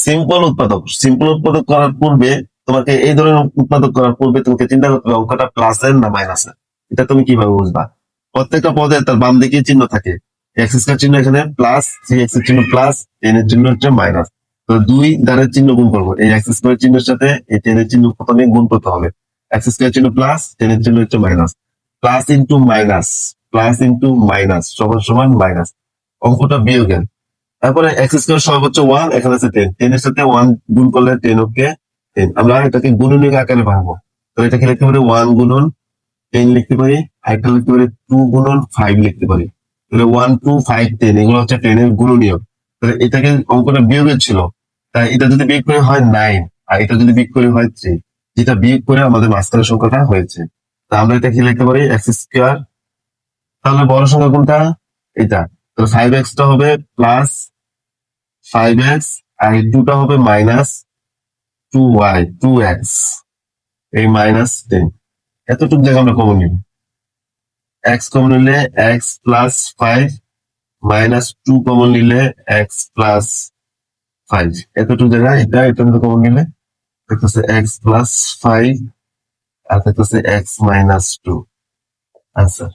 Simple উৎপাদক করার পূর্বে তোমাকে এই ধরনের উৎপাদক করার পূর্বে তোমাকে চিন্তা করতে হবে অঙ্কটা প্লাসের না মাইনাসের। এটা তুমি কিভাবে বুঝবা? প্রত্যেকটা পদে তার বাম দিকে চিহ্ন থাকে। এক্স স্কোয়ার চিহ্ন এখানে প্লাস, 3x এর চিহ্ন প্লাস, 10 এর চিহ্ন হচ্ছে মাইনাস। তো দুই দ্বারের চিহ্ন গুণ করবো, এই এক্স স্কোয়ার চিহ্নের সাথে এই 10 এর চিহ্ন প্রথমে গুণ করতে হবে। এক্স স্কোয়ার চিহ্ন প্লাস, 10 এর চিহ্ন হচ্ছে মাইনাস। প্লাস ইন্টু মাইনাস সমান সমান মাইনাস। অঙ্কটা বিয়োগের। তারপরে এক্স স্কোয়ার সহগ হচ্ছে 1, এখানে আছে 10, 10 এর সাথে 1 গুণ করলে 10 ওকে 10। আমরা এটাকে গুণনীয়ক আকারে ভাঙবো। তো এটাকে লিখতে পারি 1 গুণন 10 লিখতে পারি, আরেকটা লিখতে পারি 2 গুণন 5 লিখতে পারি। তাহলে 1 2 5 10 এগুলো হচ্ছে 10 এর গুণনীয়ক। তাহলে এটাকে অঙ্কটা বিয়োগের ছিল, তাই এটা যদি বিয়োগ করে হয় 9 আর এটা যদি বিয়োগ করে হয় 3, যেটা বিয়োগ করে আমাদের মাঝখানের সংখ্যাটা হয়েছে। তা আমরা এটা কি লিখতে পারি এক্স স্কোয়ার, তাহলে বড় সংখ্যা কোনটা? এটা। তো 5x টা হবে প্লাস 5x আর এই 2টা হবে মাইনাস 2y 2x, এই মাইনাস 10। এতটুকু জায়গা আমরা কমন নিব। x কমন নিলে x প্লাস 5 মাইনাস 2 কমন নিলে x প্লাস 5, এতটুকু জায়গায় এটা আমরা কমন নিলে দেখতেছে x প্লাস 5 আর দেখতেছে x মাইনাস 2 আনসার।